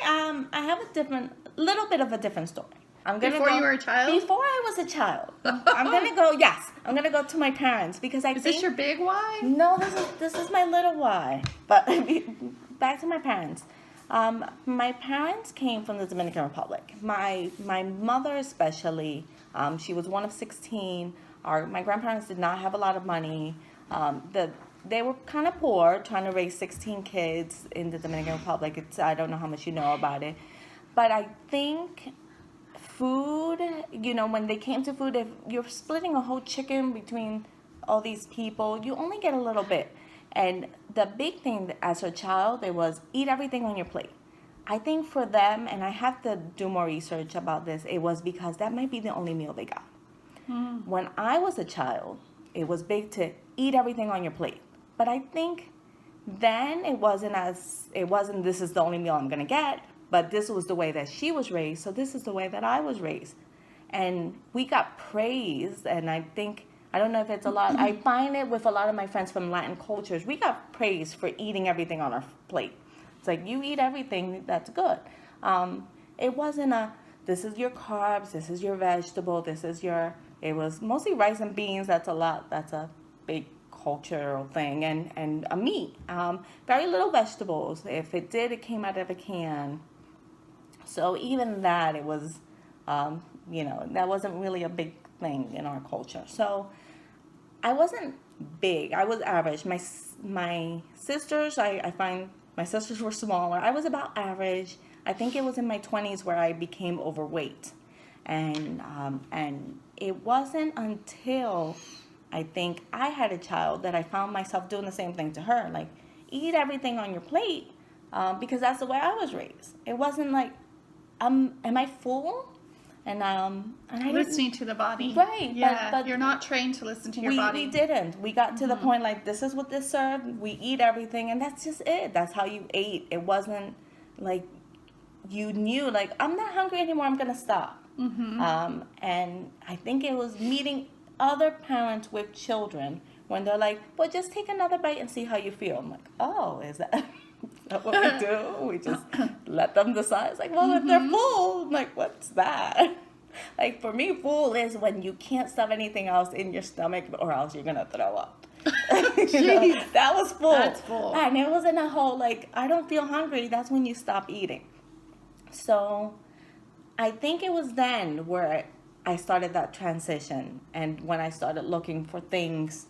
I have little bit of a different story. Before you were a child? Before I was a child. I'm gonna go to my parents because Is this your big why? No, this is my little why. But back to my parents. My parents came from the Dominican Republic. My mother especially, she was one of 16. My grandparents did not have a lot of money. They were kind of poor, trying to raise 16 kids in the Dominican Republic. I don't know how much you know about it. But I think food, when they came to food, if you're splitting a whole chicken between all these people, you only get a little bit. And the big thing as a child, it was eat everything on your plate. I think for them, and I have to do more research about this, it was because that might be the only meal they got. When I was a child, it was big to eat everything on your plate. But I think then it wasn't this is the only meal I'm going to get, but this was the way that she was raised, so this is the way that I was raised. And we got praised, and I don't know if it's a lot. I find it with a lot of my friends from Latin cultures, we got praised for eating everything on our plate. It's like, you eat everything, that's good. It wasn't this is your carbs, this is your vegetable, it was mostly rice and beans. That's a big cultural thing, and a meat. Very little vegetables. If it did, it came out of a can. So even that, it was, that wasn't really a big thing in our culture. So I wasn't big. I was average. My sisters, I find my sisters were smaller. I was about average. I think it was in my 20s where I became overweight. And it wasn't until I think I had a child that I found myself doing the same thing to her. Like, eat everything on your plate, because that's the way I was raised. It wasn't like, am I full? And I listening to the body. Right. Yeah, but you're not trained to listen to your body. We didn't. We got to the point like, this is what this served. We eat everything, and that's just it. That's how you ate. It wasn't like you knew, like, I'm not hungry anymore, I'm going to stop. And I think it was meeting other parents with children when they're like, well, just take another bite and see how you feel. I'm like, oh, is that what we do? We just let them decide. It's like, well, if they're full, I'm like, what's that? Like, for me, full is when you can't stuff anything else in your stomach or else you're going to throw up. That was full. That's full. And it wasn't a whole, like, I don't feel hungry. That's when you stop eating. So I think it was then where I started that transition, and when I started looking for things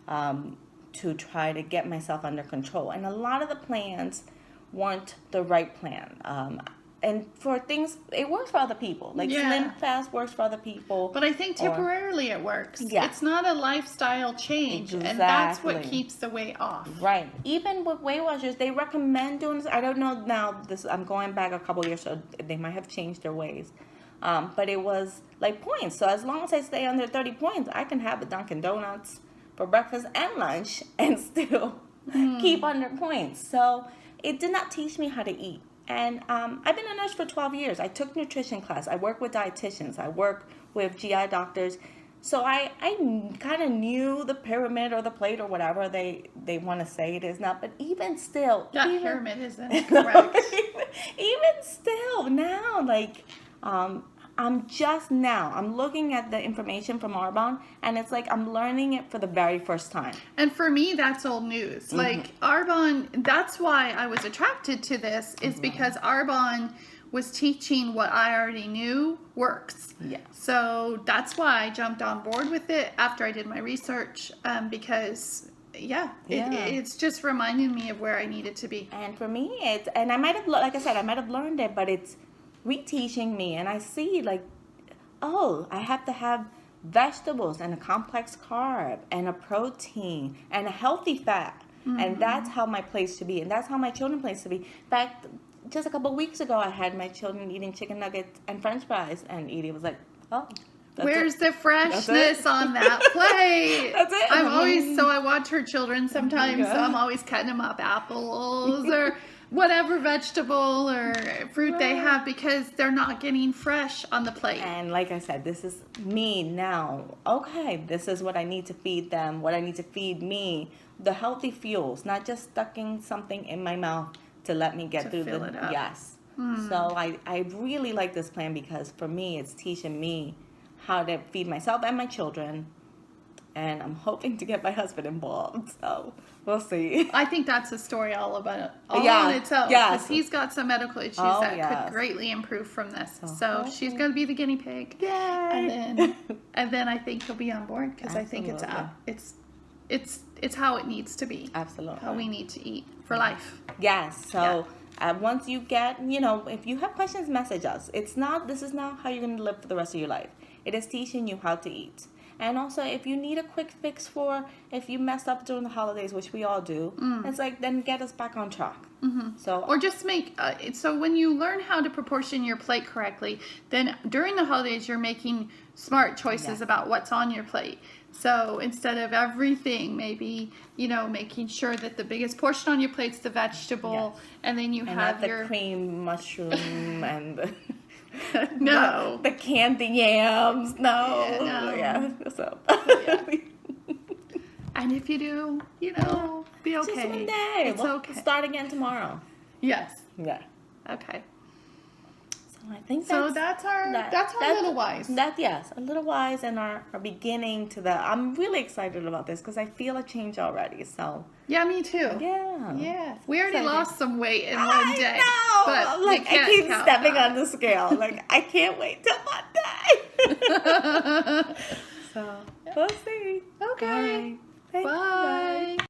to try to get myself under control. And a lot of the plans weren't the right plan. And for things, it works for other people. Like Slim Fast works for other people. But I think temporarily it works. Yeah. It's not a lifestyle change. Exactly. And that's what keeps the weight off. Right. Even with Weight Watchers, they recommend doing this. I don't know now. I'm going back a couple years, so they might have changed their ways. But it was like points. So as long as I stay under 30 points, I can have a Dunkin' Donuts for breakfast and lunch and still keep under points. So it did not teach me how to eat. And I've been a nurse for 12 years. I took nutrition class. I work with dietitians. I work with GI doctors. So I kind of knew the pyramid or the plate or whatever they want to say it is now. But even still. That pyramid isn't correct. Even still now, like, I'm looking at the information from Arbonne, and it's like I'm learning it for the very first time. And for me, that's old news. Like, Arbonne, that's why I was attracted to this, is because Arbonne was teaching what I already knew works. Yeah. So that's why I jumped on board with it after I did my research, because it's just reminding me of where I needed to be. And for me, and I might have, like I said, I might have learned it, but it's reteaching me, and I see like, oh, I have to have vegetables and a complex carb and a protein and a healthy fat, and that's how my place should be, and that's how my children place to be. In fact, just a couple of weeks ago, I had my children eating chicken nuggets and French fries, and Edie was like, oh. Where's the freshness on that plate? That's it. I watch her children sometimes, so I'm always cutting them up apples or whatever vegetable or fruit they have, because they're not getting fresh on the plate. And like I said, this is me now. Okay, this is what I need to feed them, what I need to feed me. The healthy fuels, not just stucking something in my mouth to let me get through fill it up. Yes. So I really like this plan because for me, it's teaching me how to feed myself and my children. And I'm hoping to get my husband involved. So we'll see. I think that's a story all on itself. Yes. Because he's got some medical issues Oh, that yes. could greatly improve from this. So hopefully. she's going to be the guinea pig. Yay! And then I think he'll be on board because I think it's how it needs to be. Absolutely. How we need to eat for life. Yes. So once you get, if you have questions, message us. This is not how you're going to live for the rest of your life. It is teaching you how to eat. And also, if you need a quick fix if you messed up during the holidays, which we all do, it's like, then get us back on track. So, Or just make so when you learn how to proportion your plate correctly, then during the holidays you're making smart choices about what's on your plate. So instead of everything, maybe making sure that the biggest portion on your plate's the vegetable, and then you and have not the your cream mushroom and the, no. the candy yams. No. Yeah, no. Yeah. So. And if you do, be okay. Just one day. It's We'll okay. start again tomorrow. Yes. Yeah. Okay. So I think So that's our little wise. A little wise and our beginning to I'm really excited about this because I feel a change already. So Yeah, me too. yeah. Yes. We already Excited. lost some weight in one I day. know. But we Like I can't keep count stepping that. on the scale. Like I can't wait till Monday. So we'll see. Okay. Bye. Thank you, guys. Bye.